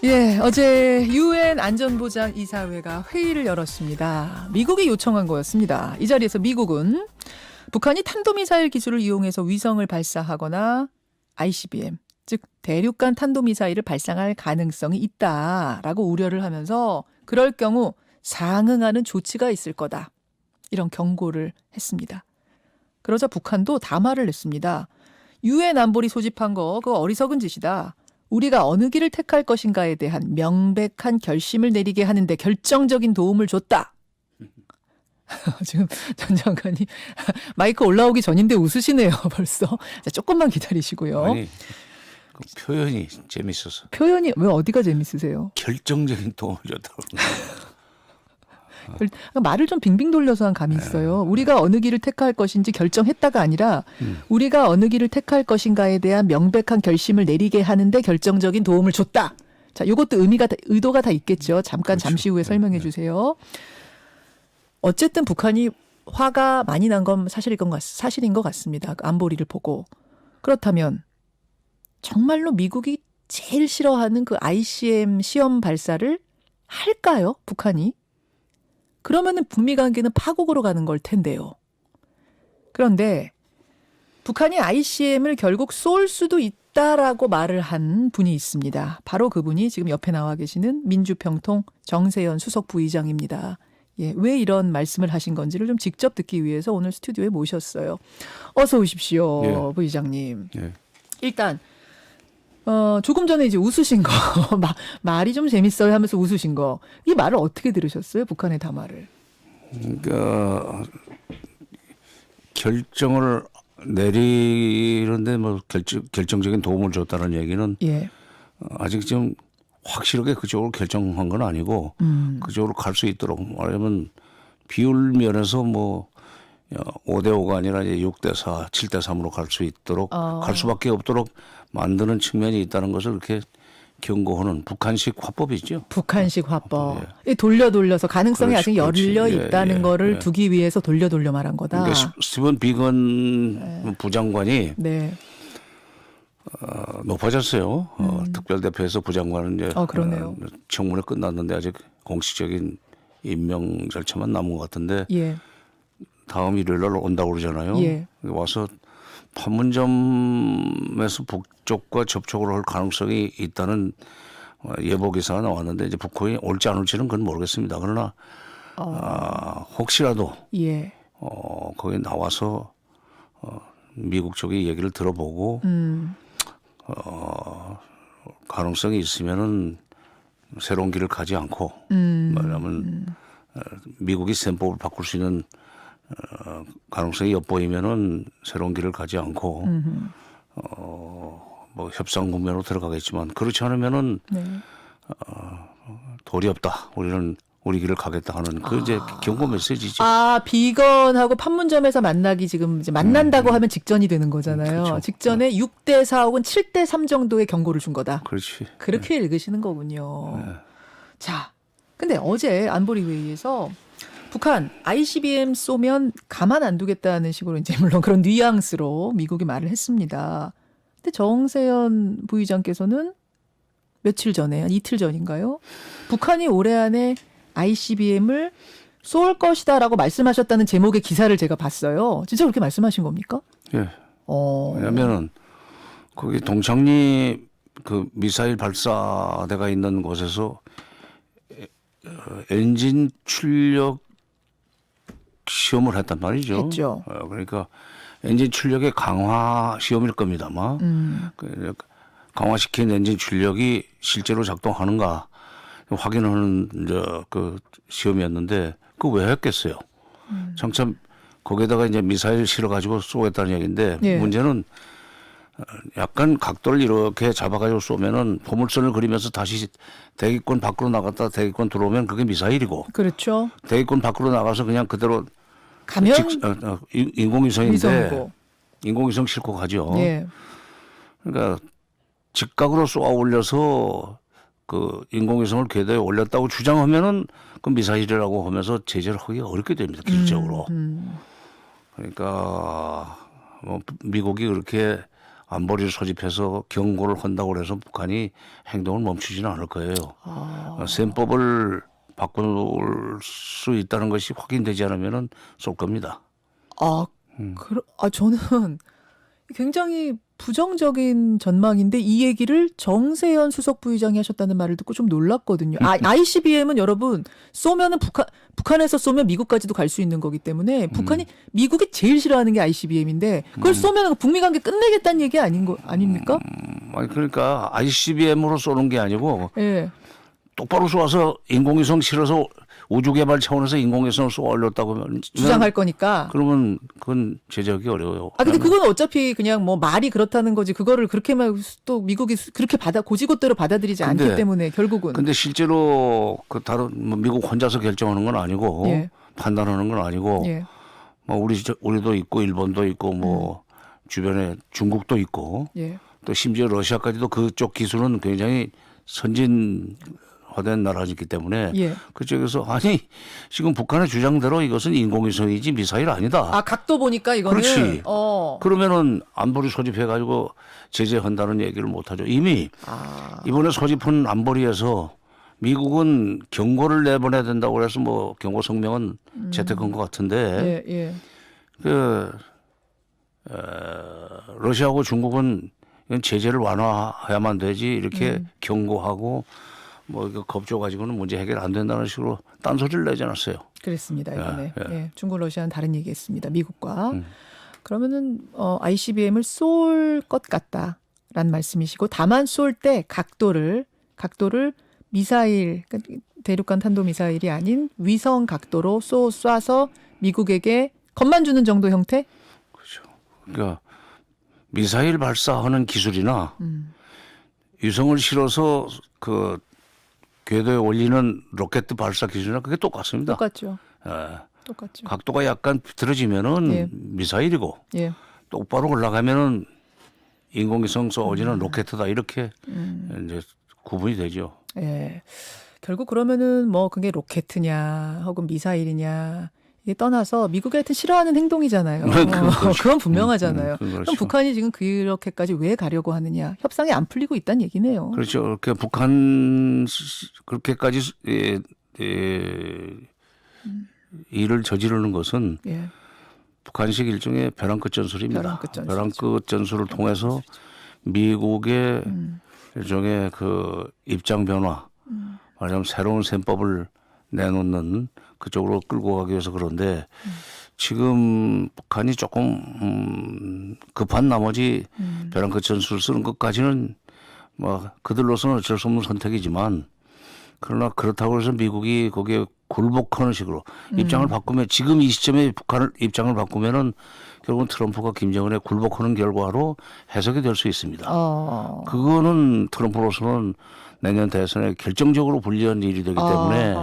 예, 어제 유엔 안전보장 이사회가 회의를 열었습니다. 미국이 요청한 거였습니다. 이 자리에서 미국은 북한이 탄도미사일 기술을 이용해서 위성을 발사하거나 ICBM, 즉 대륙간 탄도미사일을 발사할 가능성이 있다라고 우려를 하면서 그럴 경우 상응하는 조치가 있을 거다. 이런 경고를 했습니다. 그러자 북한도 담화를 냈습니다. 유엔 안보리 소집한 거 그거 어리석은 짓이다. 우리가 어느 길을 택할 것인가에 대한 명백한 결심을 내리게 하는데 결정적인 도움을 줬다. 지금 전 장관이 마이크 올라오기 전인데 웃으시네요, 벌써. 자, 조금만 기다리시고요. 아니, 그 표현이 재밌어서. 표현이 왜 어디가 재밌으세요? 결정적인 도움을 줬다고. 말을 좀 빙빙 돌려서 한 감이 있어요. 우리가 어느 길을 택할 것인지 결정했다가 아니라 우리가 어느 길을 택할 것인가에 대한 명백한 결심을 내리게 하는데 결정적인 도움을 줬다. 자, 이것도 의도가 다 있겠죠. 그렇죠. 잠시 후에 설명해 주세요. 어쨌든 북한이 화가 많이 난 건 사실인 것 같습니다. 그 안보리를 보고. 그렇다면 정말로 미국이 제일 싫어하는 그 ICM 시험 발사를 할까요? 북한이? 그러면은 북미 관계는 파국으로 가는 걸 텐데요. 그런데 북한이 ICM을 결국 쏠 수도 있다라고 말을 한 분이 있습니다. 바로 그분이 지금 옆에 나와 계시는 민주평통 정세현 수석 부의장입니다. 예, 왜 이런 말씀을 하신 건지를 좀 직접 듣기 위해서 오늘 스튜디오에 모셨어요. 어서 오십시오, 예. 부의장님. 예. 일단 조금 전에 이제 웃으신 거 말이 좀 재밌어요 하면서 웃으신 거 이 말을 어떻게 들으셨어요? 북한의 담화를. 그러니까 결정을 내리는데 뭐 결정적인 도움을 줬다는 얘기는 예. 아직 좀 확실하게 그쪽으로 결정한 건 아니고 그쪽으로 갈 수 있도록 말하면 비율 면에서 뭐 5대5가 아니라 이제 6대4, 7대3으로 갈 수 있도록 갈 수밖에 없도록 만드는 측면이 있다는 것을 이렇게 경고하는 북한식 화법이죠. 북한식 화법. 예. 돌려서 가능성이 아직 열려 그렇지. 있다는 예. 거를 예. 두기 위해서 돌려 말한 거다. 그러니까 스티븐 비건 부장관이 네. 높아졌어요. 특별대표에서 부장관은 이제 그러네요. 청문회 끝났는데 아직 공식적인 임명 절차만 남은 것 같은데 예. 다음 일요일 날 온다고 그러잖아요. 예. 와서 판문점에서 북쪽과 접촉을 할 가능성이 있다는 예보 기사가 나왔는데 이제 북한이 올지 안 올지는 그건 모르겠습니다. 그러나 혹시라도 예. 거기 나와서 미국 쪽의 얘기를 들어보고 가능성이 있으면은 새로운 길을 가지 않고 말하면 미국이 셈법을 바꿀 수 있는 가능성이 엿보이면은 새로운 길을 가지 않고 뭐 협상 국면으로 들어가겠지만 그렇지 않으면은 네. 도리 없다. 우리는 우리 길을 가겠다 하는 그 이제 경고 메시지죠. 비건하고 판문점에서 만나기 지금 이제 만난다고 하면 직전이 되는 거잖아요. 그렇죠. 직전에 6대4 혹은 7대3 정도의 경고를 준 거다. 그렇지. 그렇게 읽으시는 거군요. 네. 자, 근데 어제 안보리 회의에서 북한 ICBM 쏘면 가만 안 두겠다는 식으로 이제 물론 그런 뉘앙스로 미국이 말을 했습니다. 근데 정세현 부의장께서는 며칠 전에 한 이틀 전인가요? 북한이 올해 안에 ICBM을 쏠 것이다라고 말씀하셨다는 제목의 기사를 제가 봤어요. 진짜 그렇게 말씀하신 겁니까? 예. 왜냐면은 거기 동창리 그 미사일 발사대가 있는 곳에서 엔진 출력 시험을 했단 말이죠. 했죠. 그러니까 엔진 출력의 강화 시험일 겁니다, 아마. 강화시킨 엔진 출력이 실제로 작동하는가 확인하는 그 시험이었는데 그 왜 했겠어요? 장참 거기에다가 이제 미사일 실어가지고 쏘겠다는 얘기인데 예. 문제는 약간 각도를 이렇게 잡아가지고 쏘면은 포물선을 그리면서 다시 대기권 밖으로 나갔다 대기권 들어오면 그게 미사일이고. 그렇죠. 대기권 밖으로 나가서 그냥 그대로 가면 인공위성인데 위성이고. 인공위성 싣고 가죠. 예. 그러니까 직각으로 쏘아 올려서 그 인공위성을 궤도에 올렸다고 주장하면은 그 미사일이라고 하면서 제재를 하기가 어렵게 됩니다. 기술적으로. 그러니까 뭐 미국이 그렇게 안보리를 소집해서 경고를 한다고 해서 북한이 행동을 멈추지는 않을 거예요. 셈법을 바꿀 수 있다는 것이 확인되지 않으면 쏠 겁니다. 저는 굉장히 부정적인 전망인데 이 얘기를 정세현 수석 부의장이 하셨다는 말을 듣고 좀 놀랐거든요. ICBM은 여러분 쏘면은 북한에서 쏘면 미국까지도 갈 수 있는 거기 때문에 미국이 제일 싫어하는 게 ICBM인데 그걸 쏘면 북미 관계 끝내겠다는 얘기 아닙니까? 아니 그러니까 ICBM으로 쏘는 게 아니고 예. 똑바로 쏘아서 인공위성 실어서 우주개발 차원에서 인공위성을 쏘아 올렸다고 하면 주장할 거니까. 그러면 그건 제재하기 어려워요. 근데 그건 어차피 그냥 뭐 말이 그렇다는 거지 그거를 그렇게만 또 미국이 그렇게 고지고대로 받아들이지 않기 때문에 결국은. 근데 실제로 그 다른 미국 혼자서 결정하는 건 아니고 예. 판단하는 건 아니고 예. 뭐 우리도 있고 일본도 있고 뭐 주변에 중국도 있고 예. 또 심지어 러시아까지도 그쪽 기술은 굉장히 선진화된 나라이기 때문에 예. 그쪽에서 아니 지금 북한의 주장대로 이것은 인공위성이지 미사일 아니다. 각도 보니까 이거는. 그렇지. 그러면은 안보리 소집해가지고 제재한다는 얘기를 못하죠. 이미 이번에 소집한 안보리에서 미국은 경고를 내보내야 된다고 그래서 뭐 경고 성명은 채택한 것 같은데 예, 예. 러시아하고 중국은 이건 제재를 완화해야만 되지 이렇게 경고하고 뭐 이거 겁줘 가지고는 문제 해결 안 된다는 식으로 딴소리를 내지 않았어요. 그랬습니다 이번에. 예. 예. 중국 러시아는 다른 얘기했습니다. 미국과. 그러면은 ICBM을 쏠 것 같다라는 말씀이시고 다만 쏠 때 각도를 미사일 그러니까 대륙간 탄도 미사일이 아닌 위성 각도로 쏴서 미국에게 겁만 주는 정도 형태? 그렇죠. 그러니까 미사일 발사하는 기술이나 위성을 실어서 그 궤도에 올리는 로켓 발사 기술이나 그게 똑같습니다. 똑같죠. 예. 똑같죠. 각도가 약간 비틀어지면은 예. 미사일이고 예. 똑바로 올라가면은 인공위성 쏘지는 로켓이다 이렇게 이제 구분이 되죠. 예. 결국 그러면은 뭐 그게 로켓이냐 혹은 미사일이냐 이게 떠나서 미국이 하여튼 싫어하는 행동이잖아요. 그렇죠. 그건 분명하잖아요. 그렇죠. 그럼 북한이 지금 그렇게까지 왜 가려고 하느냐? 협상이 안 풀리고 있다는 얘기네요. 그렇죠. 그렇게 북한 그렇게까지 일을 저지르는 것은 예. 북한식 일종의 벼랑 끝 전술입니다. 벼랑 끝 전술을 통해서 미국의 일종의 그 입장 변화, 말하자면 새로운 셈법을 내놓는 그쪽으로 끌고 가기 위해서 그런데 지금 북한이 조금 급한 나머지 벼랑 끝 전술을 쓰는 것까지는 뭐 그들로서는 어쩔 수 없는 선택이지만 그러나 그렇다고 해서 미국이 거기에 굴복하는 식으로 입장을 바꾸면 지금 이 시점에 북한을 입장을 바꾸면은 결국은 트럼프가 김정은에 굴복하는 결과로 해석이 될 수 있습니다. 그거는 트럼프로서는 내년 대선에 결정적으로 불리한 일이 되기 때문에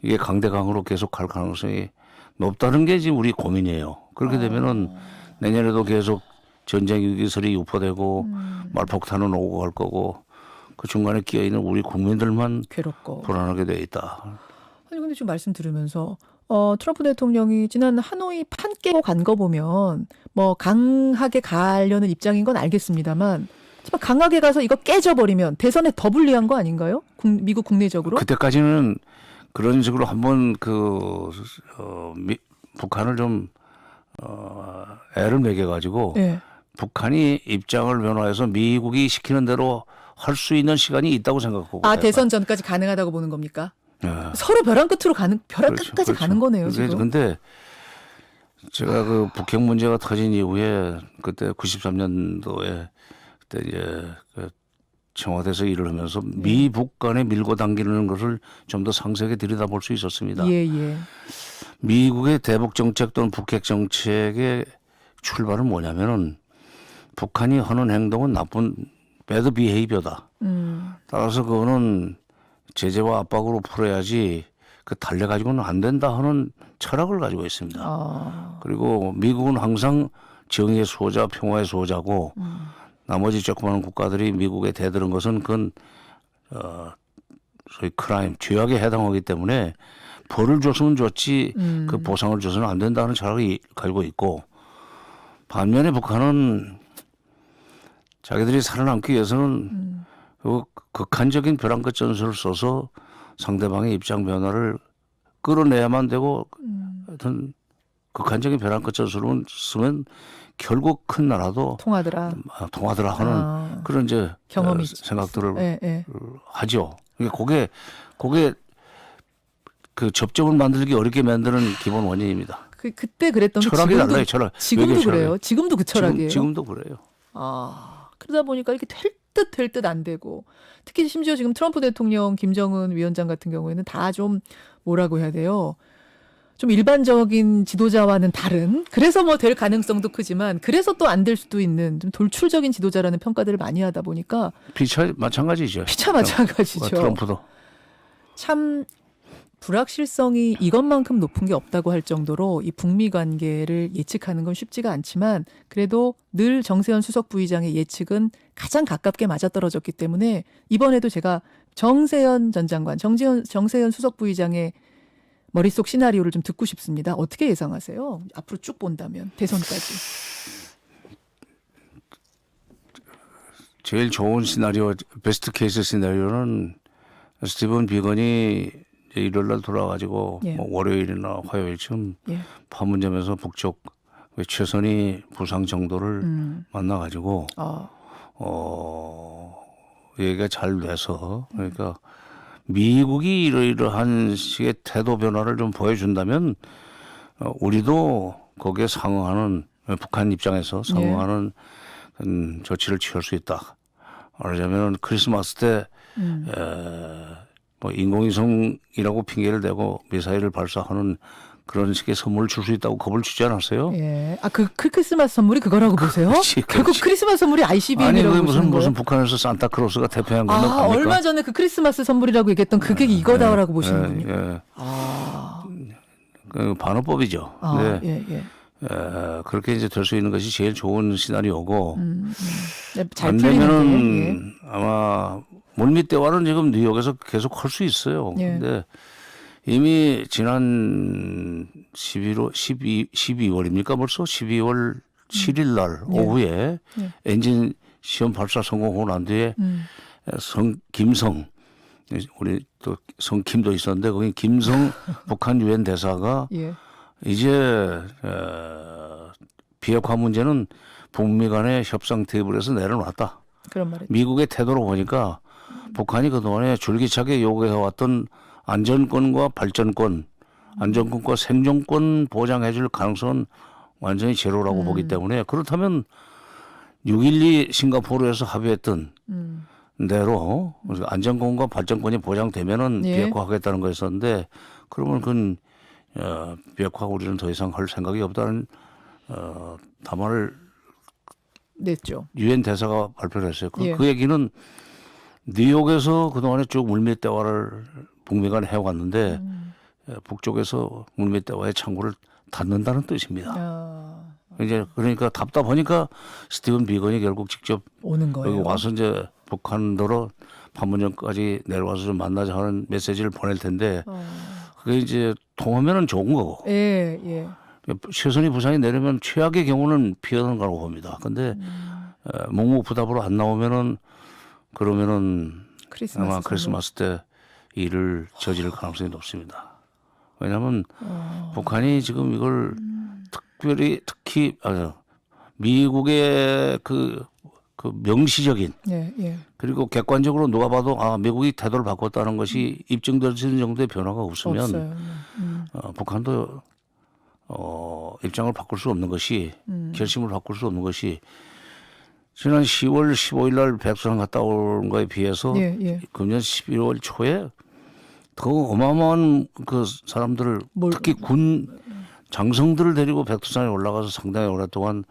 이게 강대강으로 계속 갈 가능성이 높다는 게 지금 우리 고민이에요. 그렇게 되면은 내년에도 계속 전쟁 위기설이 유포되고 말폭탄은 오고 갈 거고 그 중간에 끼어 있는 우리 국민들만 괴롭고 불안하게 돼 있다. 아니 근데 지금 말씀 들으면서 트럼프 대통령이 지난 하노이 판 깨고 간 거 보면 뭐 강하게 가려는 입장인 건 알겠습니다만 하지만 강하게 가서 이거 깨져버리면 대선에 더 불리한 거 아닌가요? 미국 국내적으로? 그때까지는 그런 식으로 한번 북한을 좀 애를 먹여가지고 네. 북한이 입장을 변화해서 미국이 시키는 대로 할 수 있는 시간이 있다고 생각하고. 대선 전까지 가능하다고 보는 겁니까? 네. 서로 벼랑 끝으로 벼랑 그렇죠, 끝까지 그렇죠. 가는 거네요 지금. 근데 제가 그 북핵 문제가 터진 이후에 그때 93년도에 그때 이제 그 청와대에서 일을 하면서 미북 간에 밀고 당기는 것을 좀 더 상세하게 들여다볼 수 있었습니다. 예. 미국의 대북 정책 또는 북핵 정책의 출발은 뭐냐면은 북한이 하는 행동은 나쁜 배드 비헤이비어다. 따라서 그거는 제재와 압박으로 풀어야지 그 달래가지고는 안 된다 하는 철학을 가지고 있습니다. 그리고 미국은 항상 정의의 수호자, 평화의 수호자고 나머지 조그마한 국가들이 미국에 대들은 것은 그건 소위 크라임, 죄악에 해당하기 때문에 벌을 줬으면 줬지 그 보상을 줘서는 안 된다는 철학을 가지고 있고 반면에 북한은 자기들이 살아남기 위해서는 그 극한적인 벼랑 끝 전술을 써서 상대방의 입장 변화를 끌어내야만 되고 하여튼 극한적인 벼랑 끝 전술을 쓰면 결국 큰 나라도 통하더라 하는 그런 이제 경험이 생각들을 예, 예. 하죠. 그러니까 그게 그 접점을 만들기 어렵게 만드는 기본 원인입니다. 그때 그랬던 게 철학이 지금도, 달라요. 철학. 지금도 외교 철학이. 그래요. 지금도 그 철학이에요. 지금도 그래요. 그러다 보니까 이렇게 될 듯 안 되고 특히 심지어 지금 트럼프 대통령, 김정은 위원장 같은 경우에는 다 좀 뭐라고 해야 돼요. 좀 일반적인 지도자와는 다른 그래서 뭐 될 가능성도 크지만 그래서 또 안 될 수도 있는 좀 돌출적인 지도자라는 평가들을 많이 하다 보니까 피차 마찬가지죠. 피차 마찬가지죠. 트럼프도. 참 불확실성이 이것만큼 높은 게 없다고 할 정도로 이 북미 관계를 예측하는 건 쉽지가 않지만 그래도 늘 정세현 수석 부의장의 예측은 가장 가깝게 맞아떨어졌기 때문에 이번에도 제가 정세현 전 장관, 정세현 수석 부의장의 머릿속 시나리오를 좀 듣고 싶습니다. 어떻게 예상하세요? 앞으로 쭉 본다면 대선까지. 제일 좋은 시나리오, 베스트 케이스 시나리오는 스티븐 비건이 일요일 날 돌아가지고 예. 뭐 월요일이나 화요일쯤 예. 판문점에서 북쪽 최선희 부상 정도를 만나가지고 얘기가 잘 돼서 그러니까 미국이 이러이러한 식의 태도 변화를 좀 보여준다면 우리도 거기에 상응하는 북한 입장에서 상응하는 조치를 취할 수 있다. 말하자면 크리스마스 때 뭐 인공위성이라고 핑계를 대고 미사일을 발사하는 그런 식의 선물을 줄 수 있다고 겁을 주지 않았어요? 예. 그 크리스마스 선물이 그거라고 보세요? 그렇지. 결국 크리스마스 선물이 ICBM이라고 아니 그게 보시는 거예요? 무슨 북한에서 산타크로스가 대표한 건데 얼마 전에 그 크리스마스 선물이라고 얘기했던 그게 이거다라고 예, 보시는 겁니까? 예. 그 반어법이죠. 네. 그렇게 이제 될 수 있는 것이 제일 좋은 시나리오고 잘 안 풀리는데. 되면은 아마 물밑 대화는 지금 뉴욕에서 계속 할 수 있어요. 예. 근데 이미 지난 12월입니까 벌써? 12월 7일 날 오후에 엔진 시험 발사 성공하고 난 뒤에 김성 우리 또 성김도 있었는데 거기 김성 북한 유엔 대사가 이제 비핵화 문제는 북미 간의 협상 테이블에서 내려놨다. 그런 말이죠. 미국의 태도로 보니까 북한이 그동안에 줄기차게 요구해왔던 안전권과 발전권, 안전권과 생존권 보장해줄 가능성은 완전히 제로라고 보기 때문에 그렇다면 6.12 싱가포르에서 합의했던 대로 안전권과 발전권이 보장되면은 비핵화하겠다는 거였었는데 그러면 그건 비핵화 우리는 더 이상 할 생각이 없다는 담화를 냈죠. 유엔 대사가 발표를 했어요. 그 얘기는 뉴욕에서 그동안에 쭉 물밑 대화를 북미 간에 해왔는데 북쪽에서 물밑 대화의 창구를 닫는다는 뜻입니다. 이제 그러니까 답답하니까 스티븐 비건이 결국 직접 오는 거예요. 여기 와서 이제 북한으로 판문점까지 내려와서 좀 만나자 하는 메시지를 보낼 텐데 그게 이제 통하면은 좋은 거고. 예. 최선희 부상이 내려면 최악의 경우는 피하는 거라고 봅니다. 근데 묵묵부답으로 안 나오면은 그러면은 아마 크리스마스 때 일을 저지를 가능성이 높습니다. 왜냐하면 북한이 지금 이걸 특히 미국의 그 명시적인 그리고 객관적으로 누가 봐도 미국이 태도를 바꿨다는 것이 입증될 수 있는 정도의 변화가 없으면 북한도 입장을 바꿀 수 없는 것이 결심을 바꿀 수 없는 것이 지난 10월 15일 날 백두산 갔다 온 거에 비해서 금년 11월 초에 더 어마어마한 그 사람들을 특히 군 장성들을 데리고 백두산에 올라가서 상당히 오랫동안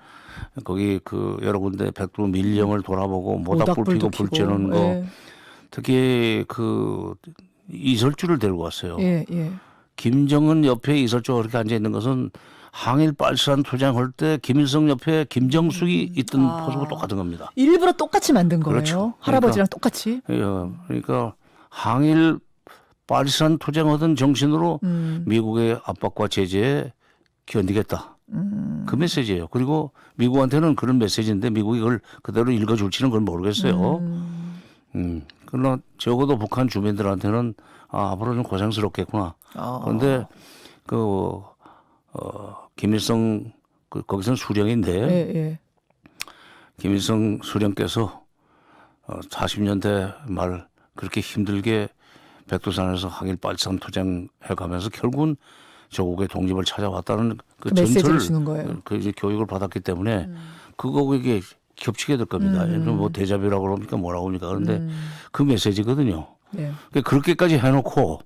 거기 그 여러 군데 백두 밀령을 돌아보고 모닥불 피고 불 쬐는 거 특히 그 이설주를 데리고 왔어요. 김정은 옆에 이설주가 그렇게 앉아 있는 것은 항일 빨산 투쟁할 때 김일성 옆에 김정숙이 있던 포즈고 똑같은 겁니다. 일부러 똑같이 만든 거예요. 그렇죠. 할아버지랑 똑같이. 그러니까 항일 빨산 투쟁하던 정신으로 미국의 압박과 제재에 견디겠다. 그 메시지예요. 그리고 미국한테는 그런 메시지인데 미국이 그걸 그대로 읽어줄지는 그건 모르겠어요. 그러나 적어도 북한 주민들한테는 앞으로 좀 고생스럽겠구나. 그런데 김일성 거기서는 수령인데 예, 예. 김일성 수령께서 40년대 말 그렇게 힘들게 백두산에서 항일 빨상 투쟁해가면서 결국은 조국의 독립을 찾아왔다는 그 메시지를 주는 거예요. 그 이제 교육을 받았기 때문에 그거 이게 겹치게 될 겁니다. 뭐 데자뷰라고 그럽니까 뭐라고 합니까? 그런데 그 메시지거든요. 네. 그렇게까지 해놓고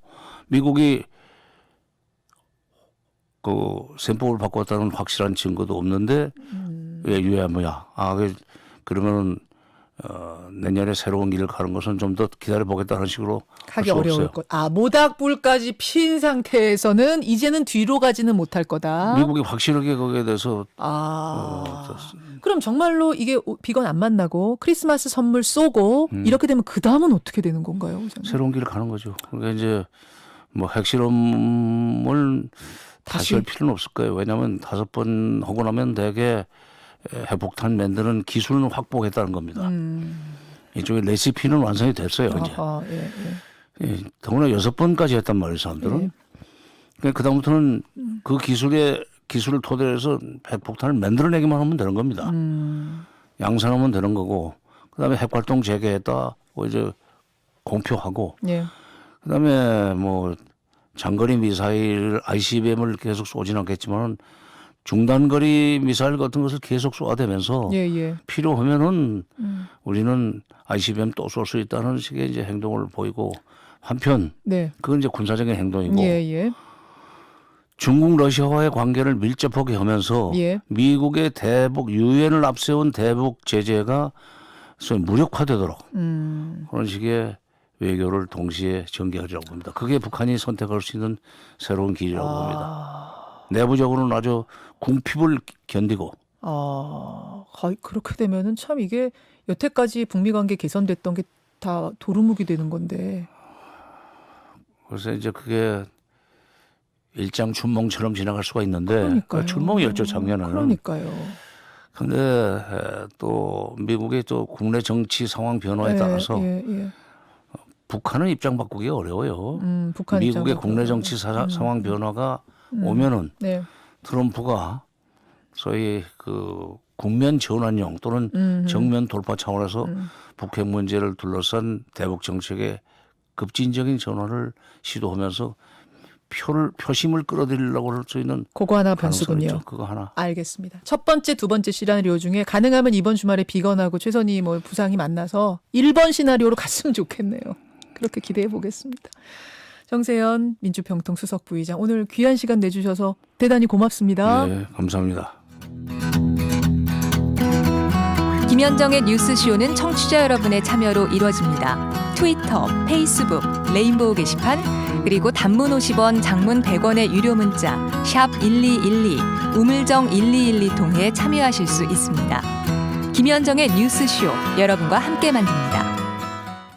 미국이 그 셈법을 바꿨다는 확실한 증거도 없는데 왜 유야무야? 그러면은 내년에 새로운 길을 가는 것은 좀 더 기다려 보겠다는 식으로 하기 어려울 것. 모닥불까지 핀 상태에서는 이제는 뒤로 가지는 못할 거다. 미국이 확실하게 거기에 대해서 그럼 정말로 이게 비건 안 만나고 크리스마스 선물 쏘고 이렇게 되면 그 다음은 어떻게 되는 건가요? 우선은? 새로운 길을 가는 거죠. 그러니까 이제 뭐 핵실험을 다시 할 필요는 없을 거예요. 왜냐하면 5번 하고 나면 대개 핵폭탄 만드는 기술은 확보했다는 겁니다. 이쪽에 레시피는 완성이 됐어요. 이제. 예, 더구나 6번까지 했단 말이에요. 사람들은. 예. 그러니까 그다음부터는 그 기술을 토대로 해서 핵폭탄을 만들어내기만 하면 되는 겁니다. 양산하면 되는 거고 그다음에 핵활동 재개했다 이제 공표하고 예. 그다음에 뭐 장거리 미사일 ICBM을 계속 쏘지는 않겠지만 중단거리 미사일 같은 것을 계속 쏘아대면서 필요하면은 우리는 ICBM 또 쏠 수 있다는 식의 이제 행동을 보이고 한편 그건 이제 군사적인 행동이고 중국 러시아와의 관계를 밀접하게 하면서 미국의 대북 유엔을 앞세운 대북 제재가 소위 무력화되도록 그런 식의 외교를 동시에 전개하려고 봅니다. 그게 북한이 선택할 수 있는 새로운 길이라고 봅니다. 내부적으로는 아주 궁핍을 견디고. 그렇게 되면은 참 이게 여태까지 북미 관계 개선됐던 게 다 도루묵이 되는 건데. 그래서 이제 그게 일장춘몽처럼 지나갈 수가 있는데 춘몽이었죠 작년에는. 그러니까요. 근데 또 미국의 또 국내 정치 상황 변화에 따라서 북한은 입장 바꾸기가 어려워요. 미국의 국내 정치 상황 변화가 오면은 트럼프가 소위 그 국면 전환용 또는 정면 돌파 차원에서 북핵 문제를 둘러싼 대북 정책의 급진적인 전환을 시도하면서 표심을 끌어들이려고 할 수 있는 그거 하나 변수군요. 그거 하나. 알겠습니다. 첫 번째, 두 번째 시나리오 중에 가능하면 이번 주말에 비건하고 최선희 부상이 만나서 1번 시나리오로 갔으면 좋겠네요. 그렇게 기대해 보겠습니다. 정세현 민주평통 수석 부의장 오늘 귀한 시간 내주셔서 대단히 고맙습니다. 네, 감사합니다. 김현정의 뉴스쇼는 청취자 여러분의 참여로 이루어집니다. 트위터, 페이스북, 레인보우 게시판 그리고 단문 50원, 장문 100원의 유료 문자 샵 1212, 우물정 1212 통해 참여하실 수 있습니다. 김현정의 뉴스쇼 여러분과 함께 만듭니다.